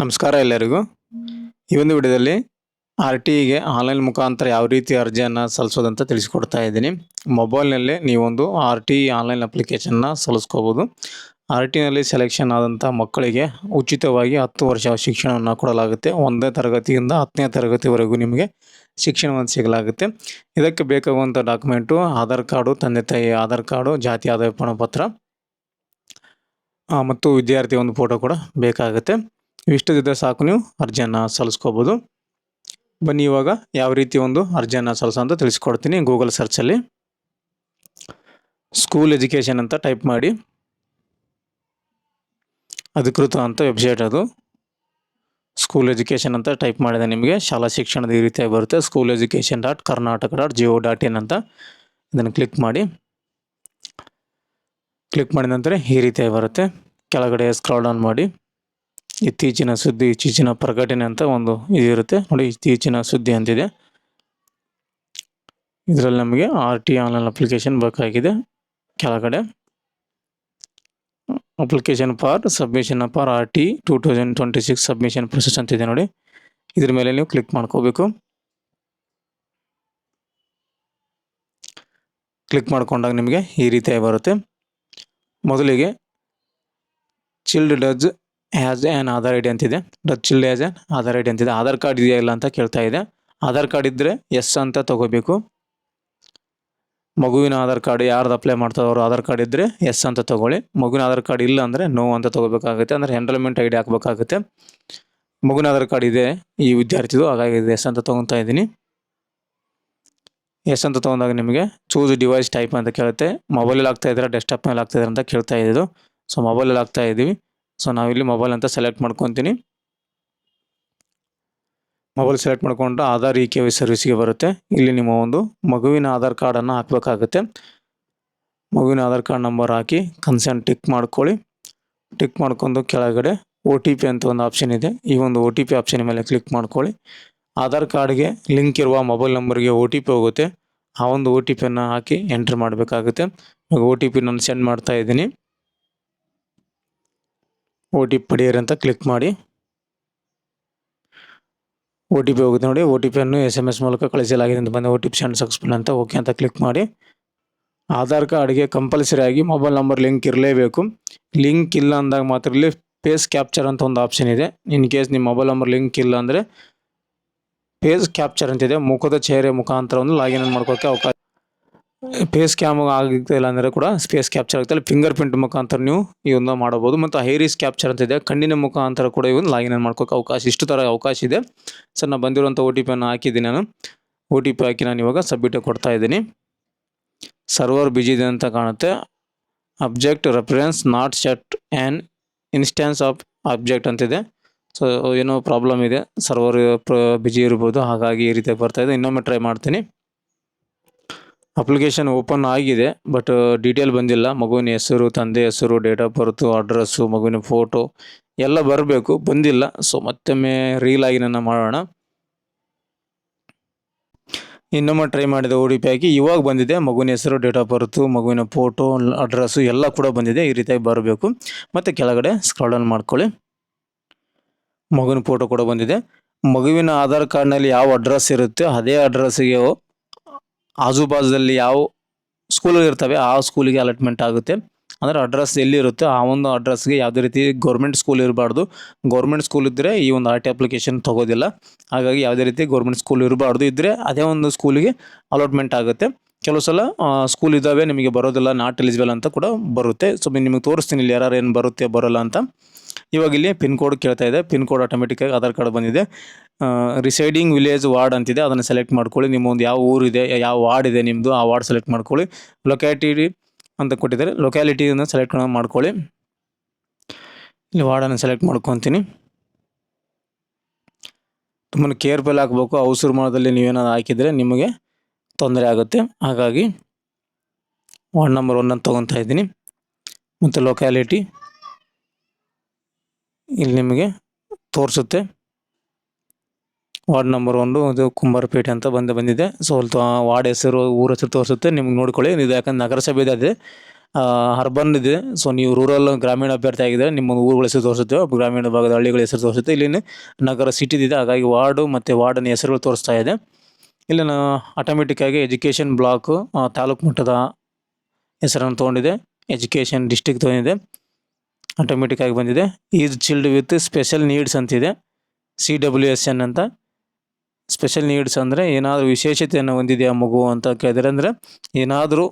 ನಮಸ್ಕಾರ ಎಲ್ಲರಿಗೂ. ಈ ಒಂದು ವಿಡಿಯೋದಲ್ಲಿ RTEಗೆ ಆನ್ಲೈನ್ ಮುಖಾಂತರ ಯಾವ ರೀತಿ ಅರ್ಜಿಯನ್ನು ಸಲ್ಲಿಸೋದಂತ ತಿಳಿಸಿಕೊಡ್ತಾ ಇದ್ದೀನಿ. ಮೊಬೈಲ್ನಲ್ಲಿ ನೀವೊಂದು RTE ಆನ್ಲೈನ್ ಅಪ್ಲಿಕೇಶನ್ನ ಸಲ್ಲಿಸ್ಕೋಬೋದು. RTEನಲ್ಲಿ ಸೆಲೆಕ್ಷನ್ ಆದಂಥ ಮಕ್ಕಳಿಗೆ ಉಚಿತವಾಗಿ 10 ವರ್ಷ ಶಿಕ್ಷಣವನ್ನು ಕೊಡಲಾಗುತ್ತೆ. 1ನೇ ತರಗತಿಯಿಂದ 10ನೇ ತರಗತಿವರೆಗೂ ನಿಮಗೆ ಶಿಕ್ಷಣವನ್ನು ಸಿಗಲಾಗುತ್ತೆ. ಇದಕ್ಕೆ ಬೇಕಾಗುವಂಥ ಡಾಕ್ಯುಮೆಂಟು ಆಧಾರ್ ಕಾರ್ಡು, ತಂದೆ ತಾಯಿ ಆಧಾರ್ ಕಾರ್ಡು, ಜಾತಿ ಆದಾಯ ಪ್ರಮಾಣಪತ್ರ ಮತ್ತು ವಿದ್ಯಾರ್ಥಿ ಒಂದು ಫೋಟೋ ಕೂಡ ಬೇಕಾಗುತ್ತೆ. ಇಷ್ಟದಿದ್ದರೆ ಸಾಕು, ನೀವು ಅರ್ಜಿಯನ್ನು ಸಲ್ಲಿಸ್ಕೋಬೋದು. ಬನ್ನಿ ಇವಾಗ ಯಾವ ರೀತಿ ಒಂದು ಅರ್ಜಿಯನ್ನು ಸಲ್ಲಿಸೋ ಅಂತ ತಿಳಿಸ್ಕೊಡ್ತೀನಿ. ಗೂಗಲ್ ಸರ್ಚಲ್ಲಿ ಸ್ಕೂಲ್ ಎಜುಕೇಷನ್ ಅಂತ ಟೈಪ್ ಮಾಡಿ. ಅಧಿಕೃತ ಅಂತ ವೆಬ್ಸೈಟ್ ಅದು. ಸ್ಕೂಲ್ ಎಜುಕೇಷನ್ ಅಂತ ಟೈಪ್ ಮಾಡಿದೆ ನಿಮಗೆ ಶಾಲಾ ಶಿಕ್ಷಣದ ಈ ರೀತಿಯಾಗಿ ಬರುತ್ತೆ. school.education.karnataka.go.in ಅಂತ ಇದನ್ನು ಕ್ಲಿಕ್ ಮಾಡಿ. ಕ್ಲಿಕ್ ಮಾಡಿದ ನಂತರ ಈ ರೀತಿಯಾಗಿ ಬರುತ್ತೆ. ಕೆಳಗಡೆ ಸ್ಕ್ರಾಲ್ ಡೌನ್ ಮಾಡಿ. ಇತ್ತೀಚಿನ ಸುದ್ದಿ, ಇತ್ತೀಚಿನ ಪ್ರಕಟಣೆ ಅಂತ ಒಂದು ಇದಿರುತ್ತೆ ನೋಡಿ. ಇತ್ತೀಚಿನ ಸುದ್ದಿ ಅಂತಿದೆ. ಇದರಲ್ಲಿ ನಮಗೆ RTE ಆನ್ಲೈನ್ ಅಪ್ಲಿಕೇಶನ್ ಬೇಕಾಗಿದೆ. ಕೆಳಗಡೆ application for submission for RTE 2026 submission process ಅಂತಿದೆ ನೋಡಿ. ಇದ್ರ ಮೇಲೆ ನೀವು ಕ್ಲಿಕ್ ಮಾಡ್ಕೋಬೇಕು. ಕ್ಲಿಕ್ ಮಾಡ್ಕೊಂಡಾಗ ನಿಮಗೆ ಈ ರೀತಿಯಾಗಿ ಬರುತ್ತೆ. ಮೊದಲಿಗೆ child does has an Aadhaar I D ಅಂತಿದೆ. Does child has an Aadhaar I D ಅಂತಿದೆ. ಆಧಾರ್ ಕಾರ್ಡ್ ಇದೆಯಾ ಇಲ್ಲ ಅಂತ ಕೇಳ್ತಾ ಇದೆ. ಆಧಾರ್ ಕಾರ್ಡ್ ಇದ್ದರೆ ಎಸ್ ಅಂತ ತಗೋಬೇಕು. ಮಗುವಿನ ಆಧಾರ್ ಕಾರ್ಡ್ ಯಾರ್ದು ಅಪ್ಲೈ ಮಾಡ್ತಾರೋ ಅವರು ಆಧಾರ್ ಕಾರ್ಡ್ ಇದ್ದರೆ ಎಸ್ ಅಂತ ತಗೊಳ್ಳಿ. ಮಗುವಿನ ಆಧಾರ್ ಕಾರ್ಡ್ ಇಲ್ಲ ಅಂದರೆ ನೋ ಅಂತ ತಗೋಬೇಕಾಗುತ್ತೆ. ಅಂದರೆ ಎನ್ರೋಲ್ಮೆಂಟ್ ID ಹಾಕಬೇಕಾಗುತ್ತೆ. ಮಗುವಿನ ಆಧಾರ್ ಕಾರ್ಡ್ ಇದೆ ಈ ವಿದ್ಯಾರ್ಥಿದು, ಹಾಗಾಗಿ ಎಸ್ ಅಂತ ತೊಗೊತಾ ಇದ್ದೀನಿ. ಎಸ್ ಅಂತ ತೊಗೊಂಡಾಗ ನಿಮಗೆ ಚೂಸ್ ಡಿವೈಸ್ ಟೈಪ್ ಅಂತ ಕೇಳುತ್ತೆ. ಮೊಬೈಲಲ್ಲಿ ಆಗ್ತಾ ಇದ್ದಾರೆ, ಡೆಸ್ಕ್ಟಾಪ್ ಮೇಲೆ ಆಗ್ತಾ ಇದ್ದಾರೆ ಅಂತ ಕೇಳ್ತಾ ಇದ್ದು. ಸೊ ಮೊಬೈಲಲ್ಲಿ ಆಗ್ತಾ ಇದ್ದೀವಿ. ಸೊ ನಾವಿಲ್ಲಿ ಮೊಬೈಲ್ ಅಂತ ಸೆಲೆಕ್ಟ್ ಮಾಡ್ಕೊತೀನಿ. ಮೊಬೈಲ್ ಸೆಲೆಕ್ಟ್ ಮಾಡ್ಕೊಂಡು ಆಧಾರ್ KYC ಸರ್ವಿಸ್ಗೆ ಬರುತ್ತೆ. ಇಲ್ಲಿ ನಿಮ್ಮ ಒಂದು ಮಗುವಿನ ಆಧಾರ್ ಕಾರ್ಡನ್ನು ಹಾಕಬೇಕಾಗುತ್ತೆ. ಮಗುವಿನ ಆಧಾರ್ ಕಾರ್ಡ್ ನಂಬರ್ ಹಾಕಿ ಕನ್ಸರ್ನ್ ಟಿಕ್ ಮಾಡ್ಕೊಳ್ಳಿ. ಟಿಕ್ ಮಾಡ್ಕೊಂಡು ಕೆಳಗಡೆ OTP ಅಂತ ಒಂದು ಆಪ್ಷನ್ ಇದೆ. ಈ ಒಂದು OTP ಆಪ್ಷನ್ ಮೇಲೆ ಕ್ಲಿಕ್ ಮಾಡ್ಕೊಳ್ಳಿ. ಆಧಾರ್ ಕಾರ್ಡ್ಗೆ ಲಿಂಕ್ ಇರುವ ಮೊಬೈಲ್ ನಂಬರ್ಗೆ OTP ಹೋಗುತ್ತೆ. ಆ ಒಂದು OTPಯನ್ನು ಹಾಕಿ ಎಂಟ್ರ್ ಮಾಡಬೇಕಾಗುತ್ತೆ. ಇವಾಗ OTP ನಾನು ಸೆಂಡ್ ಮಾಡ್ತಾ ಇದ್ದೀನಿ. OTP ಪಡೆಯಿರಿ ಅಂತ ಕ್ಲಿಕ್ ಮಾಡಿ. OTP ಹೋಗುತ್ತೆ ನೋಡಿ. OTPಯನ್ನು SMS ಮೂಲಕ ಕಳಿಸಲಾಗಿದೆ ಅಂತ ಬಂದ OTP ಸೆಂಡ್ ಸಕ್ಸಸ್ಫುಲ್ ಅಂತ ಓಕೆ ಅಂತ ಕ್ಲಿಕ್ ಮಾಡಿ. ಆಧಾರ್ ಕಾರ್ಡ್ಗೆ ಕಂಪಲ್ಸರಿ ಆಗಿ ಮೊಬೈಲ್ ನಂಬರ್ ಲಿಂಕ್ ಇರಲೇಬೇಕು. ಲಿಂಕ್ ಇಲ್ಲ ಅಂದಾಗ ಮಾತ್ರ ಇಲ್ಲಿ ಫೇಸ್ ಕ್ಯಾಪ್ಚರ್ ಅಂತ ಒಂದು ಆಪ್ಷನ್ ಇದೆ. ಇನ್ ಕೇಸ್ ನಿಮ್ಮ ಮೊಬೈಲ್ ನಂಬರ್ ಲಿಂಕ್ ಇಲ್ಲ ಅಂದರೆ ಫೇಸ್ ಕ್ಯಾಪ್ಚರ್ ಅಂತಿದೆ. ಮುಖದ ಚಹರೆ ಮುಖಾಂತರ ಒಂದು ಲಾಗಿನ್ ಮಾಡ್ಕೊಳ್ಳೋಕ್ಕೆ ಅವಕಾಶ. ಫೇಸ್ ಕ್ಯಾಮ್ ಆಗಿಲ್ಲ ಅಂದರೆ ಕೂಡ ಫೇಸ್ ಕ್ಯಾಪ್ಚರ್ ಆಗುತ್ತೆ. ಫಿಂಗರ್ ಪ್ರಿಂಟ್ ಮುಖಾಂತರ ನೀವು ಇವನ್ನ ಮಾಡಬಹುದು. ಮತ್ತು ಐರಿಸ್ ಕ್ಯಾಪ್ಚರ್ ಅಂತಿದೆ. ಕಣ್ಣಿನ ಮುಖಾಂತರ ಕೂಡ ಇವನ್ನ ಲಾಗಿನ್ ಮಾಡ್ಕೊಳ್ಳೋಕೆ ಅವಕಾಶ. ಇಷ್ಟು ಥರ ಅವಕಾಶ ಇದೆ. ಸರ್ ನಾನು ಬಂದಿರುವಂಥ OTPಯನ್ನು ಹಾಕಿದ್ದೀನಿ. ನಾನು OTP ಹಾಕಿ ನಾನು ಇವಾಗ ಸಬ್ಮಿಟ್ ಕೊಡ್ತಾ ಇದ್ದೀನಿ. ಸರ್ವರ್ ಬಿಜಿ ಇದೆ ಅಂತ ಕಾಣುತ್ತೆ. Object reference not set an instance of object ಅಂತಿದೆ. ಸೊ ಏನೋ ಪ್ರಾಬ್ಲಮ್ ಇದೆ, ಸರ್ವರ್ ಬಿಜಿ ಇರ್ಬೋದು, ಹಾಗಾಗಿ ಈ ರೀತಿ ಬರ್ತಾ ಇದೆ. ಇನ್ನೊಮ್ಮೆ ಟ್ರೈ ಮಾಡ್ತೀನಿ. ಅಪ್ಲಿಕೇಶನ್ ಓಪನ್ ಆಗಿದೆ, ಬಟ್ ಡೀಟೇಲ್ ಬಂದಿಲ್ಲ. ಮಗುವಿನ ಹೆಸರು, ತಂದೆ ಹೆಸರು, ಡೇಟ್ ಆಫ್ ಬರ್ತು, ಅಡ್ರೆಸ್ಸು, ಮಗುವಿನ ಫೋಟೋ ಎಲ್ಲ ಬರಬೇಕು, ಬಂದಿಲ್ಲ. ಸೊ ಮತ್ತೊಮ್ಮೆ ರೀಲಾಗಿನ್ ಮಾಡೋಣ. ಇನ್ನೊಮ್ಮೆ ಟ್ರೈ ಮಾಡಿದ OTP ಹಾಕಿ ಇವಾಗ ಬಂದಿದೆ. ಮಗುವಿನ ಹೆಸರು, ಡೇಟ್ ಆಫ್ ಬರ್ತು, ಮಗುವಿನ ಫೋಟೋ, ಅಡ್ರೆಸ್ಸು ಎಲ್ಲ ಕೂಡ ಬಂದಿದೆ. ಈ ರೀತಿಯಾಗಿ ಬರಬೇಕು. ಮತ್ತು ಕೆಳಗಡೆ ಸ್ಕ್ರಾಲ್ ಡೌನ್ ಮಾಡ್ಕೊಳ್ಳಿ. ಮಗುವಿನ ಫೋಟೋ ಕೂಡ ಬಂದಿದೆ. ಮಗುವಿನ ಆಧಾರ್ ಕಾರ್ಡ್ನಲ್ಲಿ ಯಾವ ಅಡ್ರೆಸ್ ಇರುತ್ತೆ ಅದೇ ಅಡ್ರೆಸ್ಸಿಗೆ ಆಜುಬಾಜುದಲ್ಲಿ ಯಾವ ಸ್ಕೂಲ್ ಇರ್ತವೆ ಆ ಸ್ಕೂಲಿಗೆ ಅಲಾಟ್ಮೆಂಟ್ ಆಗುತ್ತೆ. ಅಂದರೆ ಅಡ್ರೆಸ್ ಎಲ್ಲಿರುತ್ತೆ ಆ ಒಂದು ಅಡ್ರೆಸ್ಗೆ ಯಾವುದೇ ರೀತಿ ಗೌರ್ಮೆಂಟ್ ಸ್ಕೂಲ್ ಇರಬಾರ್ದು. ಗೌರ್ಮೆಂಟ್ ಸ್ಕೂಲ್ ಇದ್ದರೆ ಈ ಒಂದು RTE ಅಪ್ಲಿಕೇಶನ್ ತೊಗೋದಿಲ್ಲ. ಹಾಗಾಗಿ ಯಾವುದೇ ರೀತಿ ಗೌರ್ಮೆಂಟ್ ಸ್ಕೂಲ್ ಇರಬಾರ್ದು. ಇದ್ದರೆ ಅದೇ ಒಂದು ಸ್ಕೂಲಿಗೆ ಅಲಾಟ್ಮೆಂಟ್ ಆಗುತ್ತೆ. ಕೆಲವು ಸಲ ಸ್ಕೂಲ್ ಇದ್ದಾವೆ ನಿಮಗೆ ಬರೋದಿಲ್ಲ, ನಾಟ್ ಎಲಿಜಿಬಲ್ ಅಂತ ಕೂಡ ಬರುತ್ತೆ. ಸೊ ನಿಮಗೆ ತೋರಿಸ್ತೀನಿ ಇಲ್ಲಿ ಯಾರು ಏನು ಬರುತ್ತೆ ಬರೋಲ್ಲ ಅಂತ. ಇವಾಗ ಇಲ್ಲಿ ಪಿನ್ ಕೋಡ್ ಕೇಳ್ತಾ ಇದೆ. ಪಿನ್ ಕೋಡ್ ಆಟೋಮೆಟಿಕ್ಕಾಗಿ ಆಧಾರ್ ಕಾರ್ಡ್ ಬಂದಿದೆ. ರಿಸೈಡಿಂಗ್ ವಿಲೇಜ್ ವಾರ್ಡ್ ಅಂತಿದೆ, ಅದನ್ನು ಸೆಲೆಕ್ಟ್ ಮಾಡ್ಕೊಳ್ಳಿ. ನಿಮ್ಮ ಒಂದು ಯಾವ ಊರಿದೆ, ಯಾವ ವಾರ್ಡ್ ಇದೆ ನಿಮ್ಮದು, ಆ ವಾರ್ಡ್ ಸೆಲೆಕ್ಟ್ ಮಾಡ್ಕೊಳ್ಳಿ. ಲೊಕ್ಯಾಲಿಟಿ ಅಂತ ಕೊಟ್ಟಿದ್ದಾರೆ, ಲೊಕ್ಯಾಲಿಟಿಯನ್ನು ಸೆಲೆಕ್ಟ್ ಮಾಡ್ಕೊಳ್ಳಿ. ಇಲ್ಲಿ ವಾರ್ಡನ್ನು ಸೆಲೆಕ್ಟ್ ಮಾಡ್ಕೊತೀನಿ. ತುಂಬಾ ಕೇರ್ಫುಲ್ ಹಾಕಬೇಕು. ಅವಸರ ಮಾಡೋದಲ್ಲಿ ನೀವೇನಾದ್ರು ಹಾಕಿದರೆ ನಿಮಗೆ ತೊಂದರೆ ಆಗುತ್ತೆ. ಹಾಗಾಗಿ ವಾರ್ಡ್ ನಂಬರ್ 1 ಅಂತ ತೊಗೊತಾ ಇದ್ದೀನಿ. ಮತ್ತು ಲೊಕ್ಯಾಲಿಟಿ ಇಲ್ಲಿ ನಿಮಗೆ ತೋರಿಸುತ್ತೆ. ವಾರ್ಡ್ ನಂಬರ್ 1 ಅದು ಕುಂಬಾರಪೇಟೆ ಅಂತ ಬಂದಿದೆ. ಸೊ ವಾರ್ಡ್ ಹೆಸರು, ಊರ ಹೆಸರು ತೋರಿಸುತ್ತೆ. ನಿಮ್ಗೆ ನೋಡ್ಕೊಳ್ಳಿ. ಇದು ಯಾಕಂದ್ರೆ ನಗರಸಭೆ ಇದೆ, ಅರ್ಬನ್ ಇದೆ. ಸೊ ನೀವು ರೂರಲ್ ಗ್ರಾಮೀಣ ಅಭ್ಯರ್ಥಿ ಆಗಿದ್ದರೆ ನಿಮ್ಮ ಊರುಗಳ ಹೆಸರು ತೋರಿಸುತ್ತೆ, ಗ್ರಾಮೀಣ ಭಾಗದ ಹಳ್ಳಿಗಳ ಹೆಸರು ತೋರಿಸುತ್ತೆ. ಇಲ್ಲಿ ನಗರ ಸಿಟಿದಿದೆ, ಹಾಗಾಗಿ ವಾರ್ಡು ಮತ್ತು ವಾರ್ಡನ ಹೆಸರುಗಳು ತೋರಿಸ್ತಾ ಇದೆ. ಇಲ್ಲಿ ಆಟೋಮೆಟಿಕ್ಕಾಗಿ ಎಜುಕೇಷನ್ ಬ್ಲಾಕು ತಾಲೂಕು ಮಟ್ಟದ ಹೆಸರನ್ನು ತೊಗೊಂಡಿದೆ, ಎಜುಕೇಷನ್ ಡಿಸ್ಟಿಕ್ ತೊಗೊಂಡಿದೆ, ಆಟೋಮೆಟಿಕ್ಕಾಗಿ ಬಂದಿದೆ. Is chilled with special needs ಅಂತಿದೆ, CWSN ಅಂತ. ಸ್ಪೆಷಲ್ ನೀಡ್ಸ್ ಅಂದರೆ ಏನಾದರೂ ವಿಶೇಷತೆಯನ್ನು ಹೊಂದಿದೆಯಾ ಮಗು ಅಂತ ಕೇಳಿದರೆ, ಅಂದರೆ ಏನಾದರೂ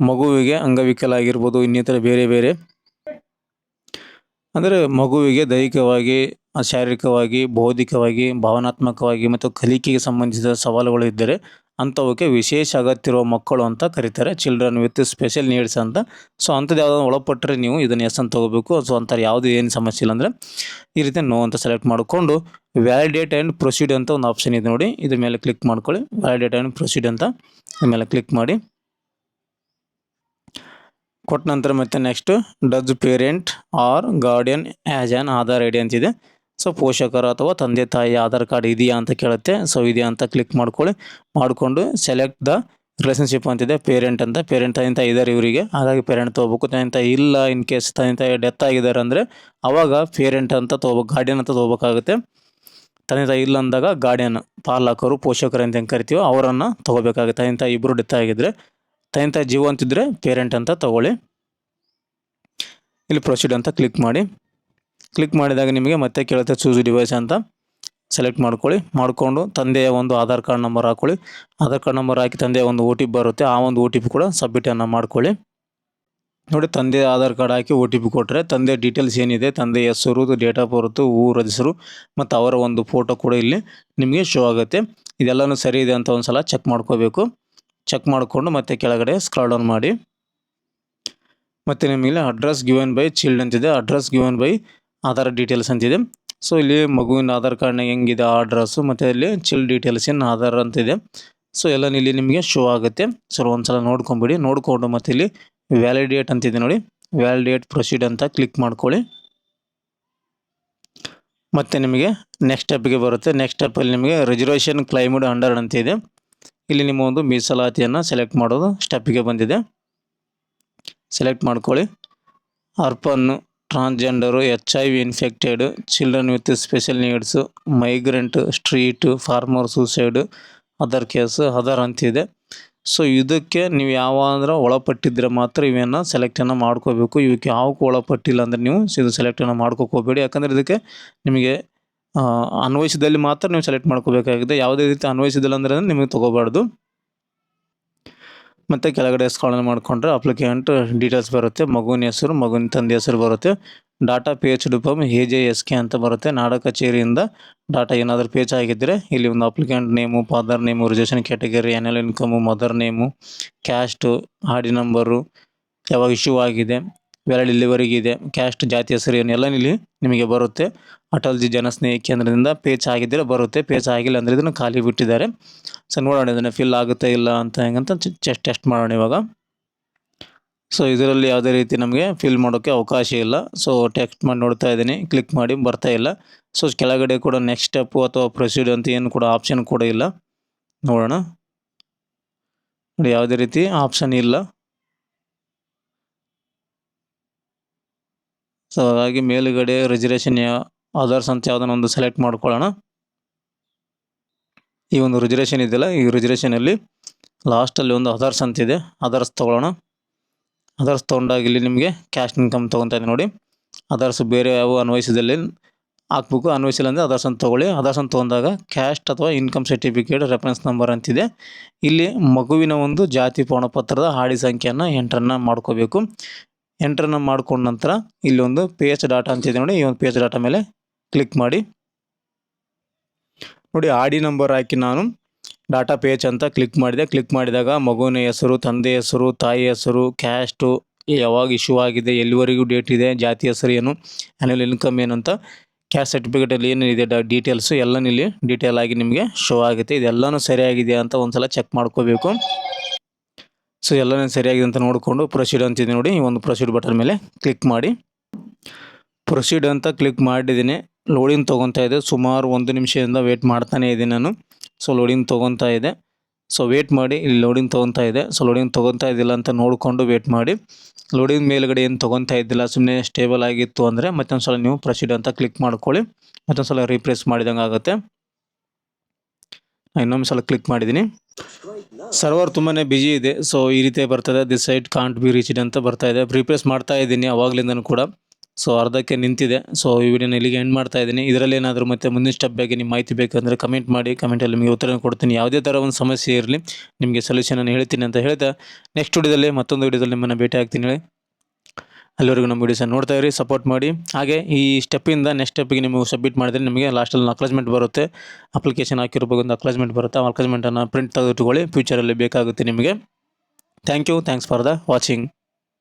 ಮಗುವಿಗೆ ಅಂಗವಿಕಲ ಆಗಿರ್ಬೋದು, ಇನ್ನಿತರ ಬೇರೆ ಬೇರೆ ಅಂದರೆ ಮಗುವಿಗೆ ದೈಹಿಕವಾಗಿ, ಶಾರೀರಿಕವಾಗಿ, ಬೌದ್ಧಿಕವಾಗಿ, ಭಾವನಾತ್ಮಕವಾಗಿ ಮತ್ತು ಕಲಿಕೆಗೆ ಸಂಬಂಧಿಸಿದ ಸವಾಲುಗಳು ಇದ್ದರೆ ಅಂಥವಕ್ಕೆ ವಿಶೇಷ ಅಗತ್ಯ ಇರುವ ಮಕ್ಕಳು ಅಂತ ಕರೀತಾರೆ, ಚಿಲ್ಡ್ರನ್ ವಿತ್ ಸ್ಪೆಷಲ್ ನೀಡ್ಸ್ ಅಂತ. ಸೊ ಅಂಥದ್ದು ಯಾವುದಾದ್ರು ಒಳಪಟ್ಟರೆ ನೀವು ಇದನ್ನು ಎಸ್ ಅಂತ ತೊಗೋಬೇಕು. ಸೊ ಅಂಥದ್ದು ಯಾವುದು ಏನು ಸಮಸ್ಯೆ ಇಲ್ಲ ಅಂದರೆ ಈ ರೀತಿ ನೋ ಅಂತ ಸೆಲೆಕ್ಟ್ ಮಾಡಿಕೊಂಡು ವ್ಯಾಲಿಡೇಟ್ ಆ್ಯಂಡ್ ಪ್ರೊಸೀಡ್ ಅಂತ ಒಂದು ಆಪ್ಷನ್ ಇದೆ ನೋಡಿ, ಇದ್ರ ಮೇಲೆ ಕ್ಲಿಕ್ ಮಾಡ್ಕೊಳ್ಳಿ. ವ್ಯಾಲಿಡೇಟ್ ಆ್ಯಂಡ್ ಪ್ರೊಸೀಡ್ ಅಂತ ಇದ್ರ ಮೇಲೆ ಕ್ಲಿಕ್ ಮಾಡಿ ಕೊಟ್ಟ ನಂತರ ಮತ್ತೆ next does parent or guardian as an Aadhaar I D ಅಂತಿದೆ. ಸೊ ಪೋಷಕರ ಅಥವಾ ತಂದೆ ತಾಯಿ ಆಧಾರ್ ಕಾರ್ಡ್ ಇದೆಯಾ ಅಂತ ಕೇಳುತ್ತೆ. ಸೊ ಇದೆಯಾ ಅಂತ ಕ್ಲಿಕ್ ಮಾಡ್ಕೊಳ್ಳಿ. ಮಾಡಿಕೊಂಡು ಸೆಲೆಕ್ಟ್ ದ ರಿಲೇಷನ್ಶಿಪ್ ಅಂತಿದೆ, ಪೇರೆಂಟ್ ಅಂತ. ಪೇರೆಂಟ್ ತಂದೆ ತಾಯಿ ಇದ್ದಾರೆ ಇವರಿಗೆ, ಹಾಗಾಗಿ ಪೇರೆಂಟ್ ತೊಗೋಬೇಕು. ತಂದೆ ತಾಯಿ ಇಲ್ಲ, ಇನ್ ಕೇಸ್ ತಂದೆ ತಾಯಿ ಡೆತ್ ಆಗಿದ್ದಾರೆ ಅಂದರೆ ಅವಾಗ ಪೇರೆಂಟ್ ಅಂತ ತೊಗೋಬೇಕು, ಗಾರ್ಡಿಯನ್ ಅಂತ ತೊಗೋಬೇಕಾಗುತ್ತೆ. ತಂದೆ ತಾಯಿ ಇಲ್ಲ ಅಂದಾಗ ಗಾರ್ಡಿಯನ್, ಪಾಲಕರು, ಪೋಷಕರು ಅಂತ ಹೆಂಗೆ ಕರಿತೀವೋ ಅವರನ್ನು ತೊಗೋಬೇಕಾಗುತ್ತೆ. ತಂದೆ ತಾಯಿ ಇಬ್ಬರು ಡೆತ್ ಆಗಿದ್ದರೆ, ತಂದೆ ತಾಯಿ ಜೀವ ಅಂತಿದ್ರೆ ಪೇರೆಂಟ್ ಅಂತ ತೊಗೊಳ್ಳಿ. ಇಲ್ಲಿ ಪ್ರೊಸೀಡ್ ಅಂತ ಕ್ಲಿಕ್ ಮಾಡಿ. ಕ್ಲಿಕ್ ಮಾಡಿದಾಗ ನಿಮಗೆ ಮತ್ತೆ ಕೇಳುತ್ತೆ ಚೂಸ್ ಡಿವೈಸ್ ಅಂತ. ಸೆಲೆಕ್ಟ್ ಮಾಡ್ಕೊಳ್ಳಿ. ಮಾಡಿಕೊಂಡು ತಂದೆಯ ಒಂದು ಆಧಾರ್ ಕಾರ್ಡ್ ನಂಬರ್ ಹಾಕ್ಕೊಳ್ಳಿ. ಆಧಾರ್ ಕಾರ್ಡ್ ನಂಬರ್ ಹಾಕಿ ತಂದೆಯ ಒಂದು OTP ಬರುತ್ತೆ, ಆ ಒಂದು OTP ಕೂಡ ಸಬ್ಮಿಟನ್ನು ಮಾಡ್ಕೊಳ್ಳಿ. ನೋಡಿ, ತಂದೆ ಆಧಾರ್ ಕಾರ್ಡ್ ಹಾಕಿ OTP ಕೊಟ್ಟರೆ ತಂದೆ ಡೀಟೇಲ್ಸ್ ಏನಿದೆ, ತಂದೆ ಹೆಸರು, ಡೇಟ್ ಆಫ್ ಬರ್ತು, ಊರ ಹೆಸರು ಮತ್ತು ಅವರ ಒಂದು ಫೋಟೋ ಕೂಡ ಇಲ್ಲಿ ನಿಮಗೆ ಶೋ ಆಗುತ್ತೆ. ಇದೆಲ್ಲನೂ ಸರಿ ಇದೆ ಅಂತ ಒಂದು ಸಲ ಚೆಕ್ ಮಾಡ್ಕೋಬೇಕು. ಚೆಕ್ ಮಾಡಿಕೊಂಡು ಮತ್ತೆ ಕೆಳಗಡೆ ಸ್ಕ್ರಾಲ್ ಡೌನ್ ಮಾಡಿ. ಮತ್ತು ನಿಮಗೆ ಅಡ್ರೆಸ್ ಗಿವನ್ ಬೈ ಚಿಲ್ಡ್ ಅಂತಿದೆ, address given by Aadhaar details ಅಂತಿದೆ. ಸೊ ಇಲ್ಲಿ ಮಗುವಿನ ಆಧಾರ್ ಕಾರ್ಡ್ನಾಗ ಹೆಂಗಿದೆ ಆ ಅಡ್ರೆಸ್ಸು, ಮತ್ತು ಇಲ್ಲಿ ಚಿಲ್ಡ್ ಡೀಟೇಲ್ಸ್ ಇನ್ ಆಧಾರ್ ಅಂತಿದೆ. ಸೊ ಎಲ್ಲ ಇಲ್ಲಿ ನಿಮಗೆ ಶೋ ಆಗುತ್ತೆ. ಸೊ ಒಂದ್ಸಲ ನೋಡ್ಕೊಂಬಿಡಿ. ನೋಡಿಕೊಂಡು ಮತ್ತೆ ಇಲ್ಲಿ ವ್ಯಾಲಿಡೇಟ್ ಅಂತಿದೆ ನೋಡಿ, ವ್ಯಾಲಿಡೇಟ್ ಪ್ರೊಸೀಡ್ ಅಂತ ಕ್ಲಿಕ್ ಮಾಡ್ಕೊಳ್ಳಿ. ಮತ್ತು ನಿಮಗೆ ನೆಕ್ಸ್ಟ್ ಸ್ಟೆಪ್ಗೆ ಬರುತ್ತೆ. ನೆಕ್ಸ್ಟ್ ಸ್ಟೆಪ್ಪಲ್ಲಿ ನಿಮಗೆ ರಿಸರ್ವೇಷನ್ ಕ್ಲೈಮ್ಡ್ ಅಂಡರ್ ಅಂತಿದೆ. ಇಲ್ಲಿ ನಿಮ್ಮ ಒಂದು ಮೀಸಲಾತಿಯನ್ನು ಸೆಲೆಕ್ಟ್ ಮಾಡೋದು ಸ್ಟೆಪ್ಗೆ ಬಂದಿದೆ. ಸೆಲೆಕ್ಟ್ ಮಾಡ್ಕೊಳ್ಳಿ. ಅರ್ಪನ್ನು, transgender, HIV infected, children with special needs, migrant, street, farmer suicide, other case, other ಅಂತಿದೆ. ಸೊ ಇದಕ್ಕೆ ನೀವು ಯಾವಾದರೂ ಒಳಪಟ್ಟಿದ್ದರೆ ಮಾತ್ರ ಇವನ್ನು ಸೆಲೆಕ್ಟನ್ನು ಮಾಡ್ಕೋಬೇಕು. ಇವಕ್ಕೆ ಯಾವಕ್ಕೂ ಒಳಪಟ್ಟಿಲ್ಲ ಅಂದರೆ ನೀವು ಇದು ಸೆಲೆಕ್ಟನ್ನು ಮಾಡ್ಕೋಕೋಬೇಡಿ. ಯಾಕಂದರೆ ಇದಕ್ಕೆ ನಿಮಗೆ ಅನ್ವಯಿಸಿದಲ್ಲಿ ಮಾತ್ರ ನೀವು ಸೆಲೆಕ್ಟ್ ಮಾಡ್ಕೋಬೇಕಾಗಿದೆ. ಯಾವುದೇ ರೀತಿ ಅನ್ವಯಿಸಿದಿಲ್ಲ ಅಂದರೆ ನಿಮಗೆ ತೊಗೋಬಾರ್ದು. ಮತ್ತು ಕೆಳಗಡೆ ಸ್ಕ್ರಾಲ್ ಮಾಡಿಕೊಂಡ್ರೆ ಅಪ್ಲಿಕೆಂಟ್ ಡೀಟೇಲ್ಸ್ ಬರುತ್ತೆ, ಮಗುವಿನ ಹೆಸರು, ಮಗುವಿನ ತಂದೆ ಹೆಸರು ಬರುತ್ತೆ, ಡಾಟಾ ಪೇಚ್ಡ್ ಫ್ರಮ್ AJSK ಅಂತ ಬರುತ್ತೆ. ನಾಡ ಕಚೇರಿಯಿಂದ ಡಾಟಾ ಏನಾದರೂ ಪೇಚ್ ಆಗಿದ್ದರೆ ಇಲ್ಲಿ ಒಂದು applicant name, father name, reservation category, annual income, mother name, caste, ಆಡಿ ನಂಬರು, ಯಾವಾಗ ಇಶ್ಯೂ ಆಗಿದೆ, ವ್ಯಾಲಿಡ್ ಇಲ್ಲಿವರೆಗಿದೆ, ಕ್ಯಾಸ್ಟ್, ಜಾತಿ ಹೆಸರು ಏನೆಲ್ಲ ಇಲ್ಲಿ ನಿಮಗೆ ಬರುತ್ತೆ. ಅಟಲ್ಜಿ ಜನಸ್ನೇಹಿ ಕೇಂದ್ರದಿಂದ ಪೇಚ್ ಆಗಿದ್ದರೆ ಬರುತ್ತೆ, ಪೇಚ್ ಆಗಿಲ್ಲ ಅಂದರೆ ಇದನ್ನು ಖಾಲಿ ಬಿಟ್ಟಿದ್ದಾರೆ. ಸೊ ನೋಡೋಣ ಇದನ್ನು ಫಿಲ್ ಆಗುತ್ತೆ ಇಲ್ಲ ಅಂತ ಹೆಂಗಂತ ಟೆಸ್ಟ್ ಮಾಡೋಣ ಇವಾಗ. ಸೊ ಇದರಲ್ಲಿ ಯಾವುದೇ ರೀತಿ ನಮಗೆ ಫಿಲ್ ಮಾಡೋಕ್ಕೆ ಅವಕಾಶ ಇಲ್ಲ. ಸೊ ಟೆಕ್ಸ್ಟ್ ಮಾಡಿ ನೋಡ್ತಾ ಇದ್ದೀನಿ, ಕ್ಲಿಕ್ ಮಾಡಿ ಬರ್ತಾ ಇಲ್ಲ. ಸೊ ಕೆಳಗಡೆ ಕೂಡ ನೆಕ್ಸ್ಟ್ ಸ್ಟೆಪ್ಪು ಅಥವಾ ಪ್ರೊಸೀಡ್ ಅಂತ ಏನು ಕೂಡ ಆಪ್ಷನ್ ಕೂಡ ಇಲ್ಲ. ನೋಡೋಣ, ನೋಡಿ ಯಾವುದೇ ರೀತಿ ಆಪ್ಷನ್ ಇಲ್ಲ. ಸೊ ಹಾಗಾಗಿ ಮೇಲುಗಡೆ ರಿಸರ್ವೇಷನ್ ಅದರ್ಸ್ ಅಂತ ಯಾವುದನ್ನ ಒಂದು ಸೆಲೆಕ್ಟ್ ಮಾಡ್ಕೊಳ್ಳೋಣ. ಈ ಒಂದು ರಿಸರ್ವೇಷನ್ ಇದೆಯಲ್ಲ, ಈ ರಿಸರ್ವೇಷನಲ್ಲಿ ಲಾಸ್ಟಲ್ಲಿ ಒಂದು ಅದರ್ಸ್ ಅಂತಿದೆ, ಅದರ್ಸ್ ತೊಗೊಳ್ಳೋಣ. ಅದರ್ಸ್ ತೊಗೊಂಡಾಗ ಇಲ್ಲಿ ನಿಮಗೆ ಕ್ಯಾಸ್ಟ್ ಇನ್ಕಮ್ ತೊಗೊತಾ ಇದೆ ನೋಡಿ. ಅದರ್ಸ್ ಬೇರೆ ಯಾವ ಅನ್ವಯಿಸಿದಲ್ಲಿ ಹಾಕ್ಬೇಕು, ಅನ್ವಯಿಸಿಲ್ಲ ಅಂದರೆ ಅದರ್ಸ್ ಅಂತ ತೊಗೊಳ್ಳಿ. ಅದರ್ಸ್ ಅಂತ ತೊಗೊಂಡಾಗ ಕ್ಯಾಸ್ಟ್ ಅಥವಾ ಇನ್ಕಮ್ ಸರ್ಟಿಫಿಕೇಟ್ ರೆಫರೆನ್ಸ್ ನಂಬರ್ ಅಂತಿದೆ. ಇಲ್ಲಿ ಮಗುವಿನ ಒಂದು ಜಾತಿ ಪ್ರಮಾಣಪತ್ರದ ಹಾಡಿ ಸಂಖ್ಯೆಯನ್ನು ಎಂಟ್ರನ್ನು ಮಾಡ್ಕೋಬೇಕು. ಎಂಟ್ರನ್ನು ಮಾಡ್ಕೊಂಡ ನಂತರ ಇಲ್ಲಿ ಒಂದು ಪೇಜ್ ಡಾಟಾ ಅಂತಿದೆ ನೋಡಿ, ಈ ಒಂದು ಪೇಜ್ ಡಾಟಾ ಮೇಲೆ ಕ್ಲಿಕ್ ಮಾಡಿ. ನೋಡಿ, ಆಡಿ ನಂಬರ್ ಹಾಕಿ ನಾನು ಡಾಟಾ ಪೇಜ್ ಅಂತ ಕ್ಲಿಕ್ ಮಾಡಿದೆ. ಕ್ಲಿಕ್ ಮಾಡಿದಾಗ ಮಗುವಿನ ಹೆಸರು, ತಂದೆ ಹೆಸರು, ತಾಯಿ ಹೆಸರು, ಕ್ಯಾಸ್ಟು, ಯಾವಾಗ ಇಶ್ಯೂ ಆಗಿದೆ, ಎಲ್ಲಿವರೆಗೂ ಡೇಟ್ ಇದೆ, ಜಾತಿ ಹೆಸರು ಏನು, ಆ್ಯನ್ಯಲ್ ಇನ್ಕಮ್ ಏನು ಅಂತ, ಕ್ಯಾಸ್ಟ್ ಸರ್ಟಿಫಿಕೇಟಲ್ಲಿ ಏನೇನಿದೆ ಡೀಟೇಲ್ಸು ಎಲ್ಲ ಇಲ್ಲಿ ಡೀಟೇಲ್ ಆಗಿ ನಿಮಗೆ ಶೋ ಆಗುತ್ತೆ. ಇದೆಲ್ಲನೂ ಸರಿಯಾಗಿದೆ ಅಂತ ಒಂದು ಸಲ ಚೆಕ್ ಮಾಡ್ಕೋಬೇಕು. ಸೊ ಎಲ್ಲನೂ ಸರಿಯಾಗಿದೆ ಅಂತ ನೋಡಿಕೊಂಡು ಪ್ರೊಸೀಡ್ ಅಂತಿದೆ ನೋಡಿ, ಈ ಒಂದು ಪ್ರೊಸೀಡ್ ಬಟನ್ ಮೇಲೆ ಕ್ಲಿಕ್ ಮಾಡಿ. ಪ್ರೊಸೀಡ್ ಅಂತ ಕ್ಲಿಕ್ ಮಾಡಿದ್ದೀನಿ. ಲೋಡಿಂಗ್ ತೊಗೊತಾ ಇದೆ. ಸುಮಾರು 1 ನಿಮಿಷದಿಂದ ವೆಯ್ಟ್ ಮಾಡ್ತಾನೇ ಇದ್ದೀನಿ ನಾನು. ಸೊ ಲೋಡಿಂಗ್ ತೊಗೊತಾ ಇದೆ. ಸೊ ವೇಟ್ ಮಾಡಿ, ಇಲ್ಲಿ ಲೋಡಿಂಗ್ ತೊಗೊತಾ ಇದೆ. ಸೊ ಲೋಡಿಂಗ್ ತೊಗೊತಾ ಇದ್ದಿಲ್ಲ ಅಂತ ನೋಡಿಕೊಂಡು ವೇಟ್ ಮಾಡಿ. ಲೋಡಿಂಗ್ ಮೇಲ್ಗಡೆ ಏನು ತೊಗೊತಾ ಇದ್ದಿಲ್ಲ, ಸುಮ್ಮನೆ ಸ್ಟೇಬಲ್ ಆಗಿತ್ತು ಅಂದರೆ ಮತ್ತೊಂದು ಸಲ ನೀವು ಪ್ರೊಸೀಡ್ ಅಂತ ಕ್ಲಿಕ್ ಮಾಡ್ಕೊಳ್ಳಿ. ಮತ್ತೊಂದು ಸಲ ರೀಪ್ರೆಸ್ ಮಾಡಿದಂಗೆ ಆಗುತ್ತೆ. ಇನ್ನೊಂದು ಸಲ ಕ್ಲಿಕ್ ಮಾಡಿದ್ದೀನಿ. ಸರ್ವರ್ ತುಂಬಾ ಬಿಜಿ ಇದೆ. ಸೊ ಈ ರೀತಿ ಬರ್ತದೆ, this site can't be reached ಅಂತ ಬರ್ತಾ ಇದೆ. ರೀಪ್ರೆಸ್ ಮಾಡ್ತಾ ಇದ್ದೀನಿ ಅವಾಗಲಿಂದನೂ ಕೂಡ. ಸೊ ಅರ್ಧಕ್ಕೆ ನಿಂತಿದೆ. ಸೊ ಈ ವಿಡಿಯೋನ ಇಲ್ಲಿಗೆ ಎಂಡ್ ಮಾಡ್ತಾ ಇದ್ದೀನಿ. ಇದರಲ್ಲಿ ಏನಾದರೂ ಮತ್ತೆ ಮುಂದಿನ ಸ್ಟೆಪ್ ಬಗ್ಗೆ ನಿಮ್ಮ ಮಾಹಿತಿ ಬೇಕಂದರೆ ಕಮೆಂಟ್ ಮಾಡಿ. ಕಮೆಂಟಲ್ಲಿ ನಿಮಗೆ ಉತ್ತರ ಕೊಡ್ತೀನಿ. ಯಾವುದೇ ಥರ ಒಂದು ಸಮಸ್ಯೆ ಇರಲಿ ನಿಮಗೆ ಸೊಲ್ಯೂಷನನ್ನು ಹೇಳ್ತೀನಿ ಅಂತ ಹೇಳ್ತಾ ನೆಕ್ಸ್ಟ್ ವಿಡಿಯೋದಲ್ಲಿ ಮತ್ತೊಂದು ವಿಡಿಯೋದಲ್ಲಿ ನಿಮ್ಮನ್ನು ಭೇಟಿ ಆಗ್ತೀನಿ ಹೇಳಿ. ಅಲ್ಲಿವರೆಗೂ ನಮ್ಮ ವಿಡಿಯೋಸನ್ನು ನೋಡ್ತಾ ಇರಿ, ಸಪೋರ್ಟ್ ಮಾಡಿ. ಹಾಗೆ ಈ ಸ್ಟೆಪ್ಪಿಂದ ನೆಕ್ಸ್ಟ್ ಸ್ಟೆಪ್ಪಿಗೆ ನೀವು ಸಬ್ಮಿಟ್ ಮಾಡಿದರೆ ನಿಮಗೆ ಲಾಸ್ಟಲ್ಲಿ ಅಕ್ಲಾಜ್ಮೆಂಟ್ ಬರುತ್ತೆ. ಅಪ್ಲಿಕೇಶನ್ ಹಾಕಿರೋ ಒಂದು ಅಕ್ಲಾಜ್ಮೆಂಟ್ ಬರುತ್ತೆ. ಆ ಅಕ್ಲಾಜ್ಮೆಂಟನ್ನು ಪ್ರಿಂಟ್ ತೆಗೆದಿಟ್ಕೊಳ್ಳಿ, ಫ್ಯೂಚರಲ್ಲಿ ಬೇಕಾಗುತ್ತೆ ನಿಮಗೆ. Thank you, thanks for the watching.